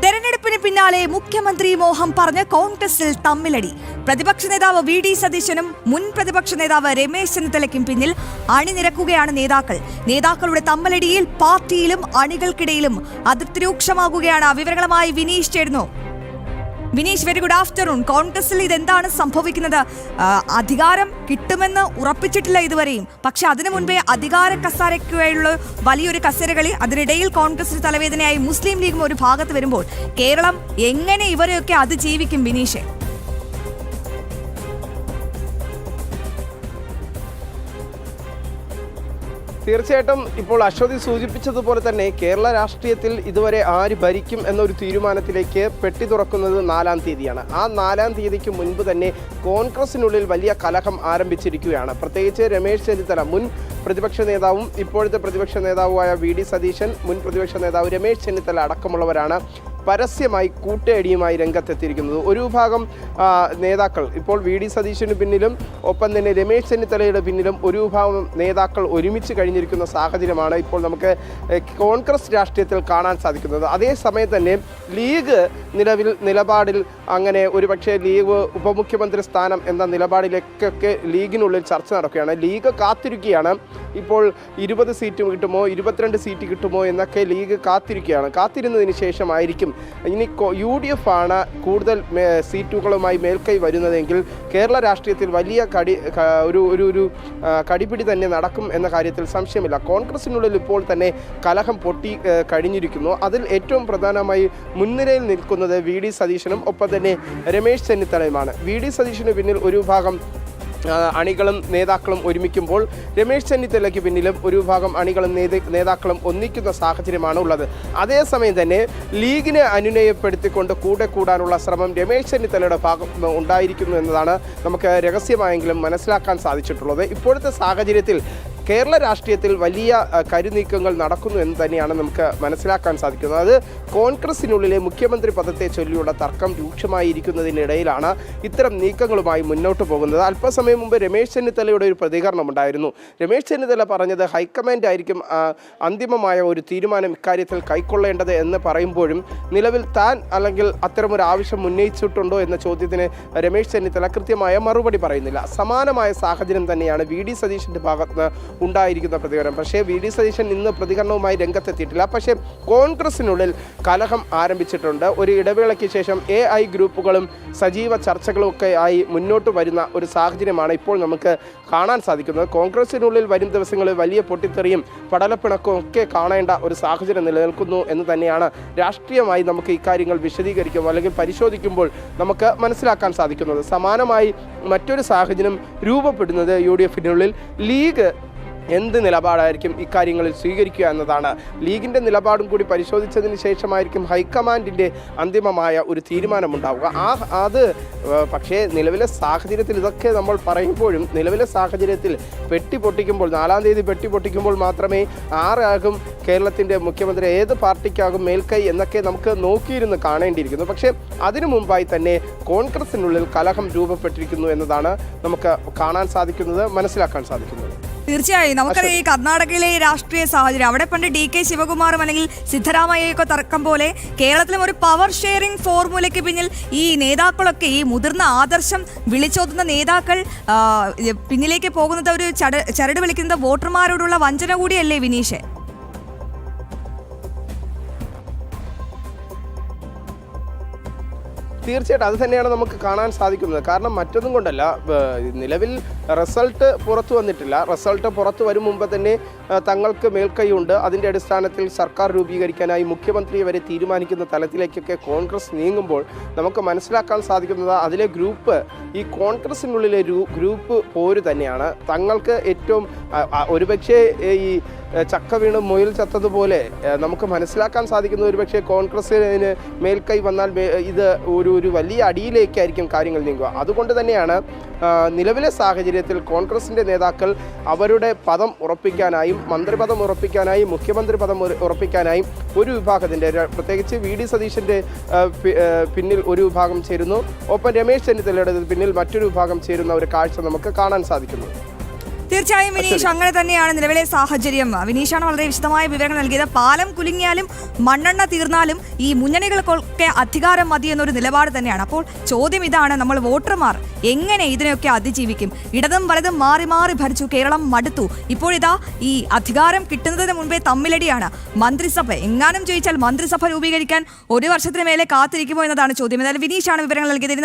തെരഞ്ഞെടുപ്പിന് പിന്നാലെ മുഖ്യമന്ത്രി മോഹം പറഞ്ഞ് കോൺഗ്രസിൽ തമ്മിലടി. പ്രതിപക്ഷ നേതാവ് വി.ഡി. സതീശനും മുൻ പ്രതിപക്ഷ നേതാവ് രമേശ് ചെന്നിത്തലയ്ക്കും പിന്നിൽ അണിനിരക്കുകയാണ് നേതാക്കൾ. നേതാക്കളുടെ തമ്മിലടിയിൽ പാർട്ടിയിലും അണികൾക്കിടയിലും അതൃപ്തി രൂക്ഷമാകുകയാണ്. വിവരങ്ങളുമായി വിനീഷ് ചേരുന്നു. Vineesh, very good afternoon. കോൺഗ്രസിൽ ഇതെന്താണ് സംഭവിക്കുന്നത്? അധികാരം കിട്ടുമെന്ന് ഉറപ്പിച്ചിട്ടില്ല ഇതുവരെയും, പക്ഷെ അതിനു മുൻപേ അധികാര കസേരയ്ക്കുള്ള വലിയൊരു കസേരകളി. അതിനിടയിൽ കോൺഗ്രസിന് തലവേദനയായി മുസ്ലിം ലീഗും ഒരു ഭാഗത്ത് വരുമ്പോൾ കേരളം എങ്ങനെ ഇവരെയൊക്കെ അതിജീവിക്കും വിനീഷ്? തീർച്ചയായിട്ടും ഇപ്പോൾ അശ്വതി സൂചിപ്പിച്ചതുപോലെ തന്നെ കേരള രാഷ്ട്രീയത്തിൽ ഇതുവരെ ആര് ഭരിക്കും എന്നൊരു തീരുമാനത്തിലേക്ക് പെട്ടി തുറക്കുന്നത് 4-ാം തീയതിയാണ്. ആ 4-ാം തീയതിക്ക് മുൻപ് തന്നെ കോൺഗ്രസിനുള്ളിൽ വലിയ കലഹം ആരംഭിച്ചിരിക്കുകയാണ്. പ്രത്യേകിച്ച് രമേശ് ചെന്നിത്തല, മുൻ പ്രതിപക്ഷ നേതാവും ഇപ്പോഴത്തെ പ്രതിപക്ഷ നേതാവുമായ വി.ഡി. സതീശൻ, മുൻ പ്രതിപക്ഷ നേതാവ് രമേശ് ചെന്നിത്തല അടക്കമുള്ളവരാണ് പരസ്യമായി കൂട്ടയടിയുമായി രംഗത്തെത്തിയിരിക്കുന്നത്. ഒരു വിഭാഗം നേതാക്കൾ ഇപ്പോൾ വി.ഡി. സതീശന് പിന്നിലും ഒപ്പം തന്നെ രമേശ് ചെന്നിത്തലയുടെ പിന്നിലും ഒരു വിഭാഗം നേതാക്കൾ ഒരുമിച്ച് കഴിഞ്ഞിരിക്കുന്ന സാഹചര്യമാണ് ഇപ്പോൾ നമുക്ക് കോൺഗ്രസ് രാഷ്ട്രീയത്തിൽ കാണാൻ സാധിക്കുന്നത്. അതേസമയം തന്നെ ലീഗ് നിലപാടിൽ അങ്ങനെ ഒരുപക്ഷെ ലീഗ് ഉപമുഖ്യമന്ത്രി സ്ഥാനം എന്ന നിലപാടിലേക്കൊക്കെ ലീഗിനുള്ളിൽ ചർച്ച നടക്കുകയാണ്. ലീഗ് കാത്തിരിക്കുകയാണ്. ഇപ്പോൾ 20 സീറ്റ് കിട്ടുമോ 22 സീറ്റ് കിട്ടുമോ എന്നൊക്കെ ലീഗ് കാത്തിരുന്നതിന് ശേഷമായിരിക്കും ഇനി UDF ആണ് കൂടുതൽ സീറ്റുകളുമായി മേൽക്കൈ വരുന്നതെങ്കിൽ കേരള രാഷ്ട്രീയത്തിൽ വലിയ ഒരു കടിപിടി തന്നെ നടക്കും എന്ന കാര്യത്തിൽ സംശയമില്ല. കോൺഗ്രസിനുള്ളിൽ ഇപ്പോൾ തന്നെ കലഹം പൊട്ടി കഴിഞ്ഞിരിക്കുന്നു. അതിൽ ഏറ്റവും പ്രധാനമായി മുൻനിരയിൽ നിൽക്കുന്നത് വി.ഡി. സതീശനും ഒപ്പം തന്നെ രമേശ് ചെന്നിത്തലയുമാണ്. വി.ഡി. സതീശന് പിന്നിൽ ഒരു ഭാഗം അണികളും നേതാക്കളും ഒരുമിക്കുമ്പോൾ രമേശ് ചെന്നിത്തലയ്ക്ക് പിന്നിലും ഒരു വിഭാഗം അണികളും നേതാക്കളും ഒന്നിക്കുന്ന സാഹചര്യമാണ് ഉള്ളത്. അതേസമയം തന്നെ ലീഗിനെ അനുനയപ്പെടുത്തിക്കൊണ്ട് കൂടെ കൂടാനുള്ള ശ്രമം രമേശ് ചെന്നിത്തലയുടെ ഭാഗത്ത് ഉണ്ടായിരിക്കുന്നു എന്നതാണ് നമുക്ക് രഹസ്യമായെങ്കിലും മനസ്സിലാക്കാൻ സാധിച്ചിട്ടുള്ളത്. ഇപ്പോഴത്തെ സാഹചര്യത്തിൽ കേരള രാഷ്ട്രീയത്തിൽ വലിയ കരുനീക്കങ്ങൾ നടക്കുന്നു എന്ന് തന്നെയാണ് നമുക്ക് മനസ്സിലാക്കാൻ സാധിക്കുന്നത്. അത് കോൺഗ്രസിനുള്ളിലെ മുഖ്യമന്ത്രി പദത്തെ ചൊല്ലിയുള്ള തർക്കം രൂക്ഷമായിരിക്കുന്നതിനിടയിലാണ് ഇത്തരം നീക്കങ്ങളുമായി മുന്നോട്ട് പോകുന്നത്. അല്പസമയം മുമ്പ് രമേശ് ചെന്നിത്തലയുടെ ഒരു പ്രതികരണം ഉണ്ടായിരുന്നു. രമേശ് ചെന്നിത്തല പറഞ്ഞത് ഹൈക്കമാൻഡ് ആയിരിക്കും അന്തിമമായ ഒരു തീരുമാനം ഇക്കാര്യത്തിൽ കൈക്കൊള്ളേണ്ടത് എന്ന് പറയുമ്പോഴും നിലവിൽ താൻ അല്ലെങ്കിൽ അത്തരമൊരു ആവശ്യം ഉന്നയിച്ചിട്ടുണ്ടോ എന്ന ചോദ്യത്തിന് രമേശ് ചെന്നിത്തല കൃത്യമായ മറുപടി പറയുന്നില്ല. സമാനമായ സാഹചര്യം തന്നെയാണ് വി.ഡി. സതീശൻ്റെ ഭാഗത്ത് ഉണ്ടായിരിക്കുന്ന പ്രതികരണം. പക്ഷേ വി.ഡി. സതീശൻ ഇന്ന് പ്രതികരണവുമായി രംഗത്തെത്തിയിട്ടില്ല. പക്ഷേ കോൺഗ്രസിനുള്ളിൽ കലഹം ആരംഭിച്ചിട്ടുണ്ട്. ഒരു ഇടവേളയ്ക്ക് ശേഷം AI ഗ്രൂപ്പുകളും സജീവ ചർച്ചകളും ഒക്കെ ആയി മുന്നോട്ട് വരുന്ന ഒരു സാഹചര്യമാണ് ഇപ്പോൾ നമുക്ക് കാണാൻ സാധിക്കുന്നത്. കോൺഗ്രസിനുള്ളിൽ വരും ദിവസങ്ങളിൽ വലിയ പൊട്ടിത്തെറിയും പടലപ്പിണക്കവും ഒക്കെ കാണേണ്ട ഒരു സാഹചര്യം നിലനിൽക്കുന്നു എന്ന് തന്നെയാണ് രാഷ്ട്രീയമായി നമുക്ക് ഇക്കാര്യങ്ങൾ വിശദീകരിക്കുമ്പോൾ അല്ലെങ്കിൽ പരിശോധിക്കുമ്പോൾ നമുക്ക് മനസ്സിലാക്കാൻ സാധിക്കുന്നത്. സമാനമായി മറ്റൊരു സാഹചര്യം രൂപപ്പെടുന്നത് UDFനുള്ളിൽ ലീഗ് എന്ത് നിലപാടായിരിക്കും ഇക്കാര്യങ്ങളിൽ സ്വീകരിക്കുക എന്നതാണ്. ലീഗിൻ്റെ നിലപാടും കൂടി പരിശോധിച്ചതിന് ശേഷമായിരിക്കും ഹൈക്കമാൻഡിൻ്റെ അന്തിമമായ ഒരു തീരുമാനമുണ്ടാവുക. അത് പക്ഷേ നിലവിലെ സാഹചര്യത്തിൽ ഇതൊക്കെ നമ്മൾ പറയുമ്പോഴും നിലവിലെ സാഹചര്യത്തിൽ പെട്ടി പൊട്ടിക്കുമ്പോൾ 4-ാം തീയതി പെട്ടി പൊട്ടിക്കുമ്പോൾ മാത്രമേ ആരാകും കേരളത്തിൻ്റെ മുഖ്യമന്ത്രി, ഏത് പാർട്ടിക്കാകും മേൽക്കൈ എന്നൊക്കെ നമുക്ക് നോക്കിയിരുന്ന് കാണേണ്ടിയിരിക്കുന്നു. പക്ഷേ അതിനു മുമ്പായി തന്നെ കോൺഗ്രസിനുള്ളിൽ കലഹം രൂപപ്പെട്ടിരിക്കുന്നു എന്നതാണ് നമുക്ക് കാണാൻ സാധിക്കുന്നത്, മനസ്സിലാക്കാൻ സാധിക്കുന്നത്. തീർച്ചയായും നമുക്കറിയാം ഈ കർണാടകയിലെ രാഷ്ട്രീയ സാഹചര്യം. അവിടെ പണ്ട് DK ശിവകുമാറും അല്ലെങ്കിൽ സിദ്ധരാമയ്യയൊക്കെ തർക്കം പോലെ കേരളത്തിലും ഒരു പവർ ഷെയറിംഗ് ഫോർമുലയ്ക്ക് പിന്നിൽ ഈ നേതാക്കളൊക്കെ, ഈ മുതിർന്ന ആദർശം വിളിച്ചോതുന്ന നേതാക്കൾ പിന്നിലേക്ക് പോകുന്നത് ഒരു ചരട് വിളിക്കുന്നത് വോട്ടർമാരോടുള്ള വഞ്ചന കൂടിയല്ലേ വിനീഷ്? തീർച്ചയായിട്ടും അത് തന്നെയാണ് നമുക്ക് കാണാൻ സാധിക്കുന്നത്. കാരണം മറ്റൊന്നും കൊണ്ടല്ല, നിലവിൽ റിസൾട്ട് പുറത്തു വന്നിട്ടില്ല. റിസൾട്ട് പുറത്തു വരും മുമ്പ് തന്നെ തങ്ങൾക്ക് മേൽക്കൈയുണ്ട്. അതിൻ്റെ അടിസ്ഥാനത്തിൽ സർക്കാർ രൂപീകരിക്കാനായി മുഖ്യമന്ത്രിയെ വരെ തീരുമാനിക്കുന്ന തലത്തിലേക്കൊക്കെ കോൺഗ്രസ് നീങ്ങുമ്പോൾ നമുക്ക് മനസ്സിലാക്കാൻ സാധിക്കുന്നത് അതിലെ ഗ്രൂപ്പ്, ഈ കോൺഗ്രസിനുള്ളിലെ ഗ്രൂപ്പ് പോര് തന്നെയാണ്. തങ്ങൾക്ക് ഏറ്റവും ഒരുപക്ഷെ ഈ ചക്ക വീണ് മുയൽ ചത്തതുപോലെ നമുക്ക് മനസ്സിലാക്കാൻ സാധിക്കുന്നത് ഒരുപക്ഷെ കോൺഗ്രസിന് മേൽക്കൈ വന്നാൽ ഇത് ഒരു വലിയ അടിയിലേക്കായിരിക്കും കാര്യങ്ങൾ നീങ്ങുക. അതുകൊണ്ട് തന്നെയാണ് നിലവിലെ സാഹചര്യത്തിൽ കോൺഗ്രസിൻ്റെ നേതാക്കൾ അവരുടെ പദം ഉറപ്പിക്കാനായും മന്ത്രിപദം ഉറപ്പിക്കാനായും മുഖ്യമന്ത്രി പദം ഉറപ്പിക്കാനായും ഒരു വിഭാഗത്തിൻ്റെ, പ്രത്യേകിച്ച് വി.ഡി. സതീശൻ്റെ പിന്നിൽ ഒരു വിഭാഗം ചേരുന്നു, ഒപ്പം രമേശ് ചെന്നിത്തലയുടെ പിന്നിൽ മറ്റൊരു വിഭാഗം ചേരുന്ന ഒരു കാഴ്ച നമുക്ക് കാണാൻ സാധിക്കുന്നു. തീർച്ചയായും വിനീഷ്, അങ്ങനെ തന്നെയാണ് നിലവിലെ സാഹചര്യം. വിനീഷാണ് വളരെ വിശദമായ വിവരങ്ങൾ നൽകിയത്. പാലം കുലുങ്ങിയാലും മണ്ണെണ്ണ തീർന്നാലും ഈ മുന്നണികൾക്കൊക്കെ അധികാരം മതി എന്നൊരു നിലപാട് തന്നെയാണ്. അപ്പോൾ ചോദ്യം ഇതാണ്, നമ്മൾ വോട്ടർമാർ എങ്ങനെ ഇതിനെയൊക്കെ അതിജീവിക്കും? ഇടതും വലതും മാറി മാറി ഭരിച്ചു, കേരളം മടുത്തു. ഇപ്പോഴിതാ ഈ അധികാരം കിട്ടുന്നതിന് മുൻപേ തമ്മിലടിയാണ്. മന്ത്രിസഭ എങ്ങാനും ജയിച്ചാൽ മന്ത്രിസഭ രൂപീകരിക്കാൻ 1 വർഷത്തിന് മേലെ കാത്തിരിക്കുമോ എന്നതാണ് ചോദ്യം. എന്നാലും വിനീഷാണ് വിവരങ്ങൾ നൽകിയത്.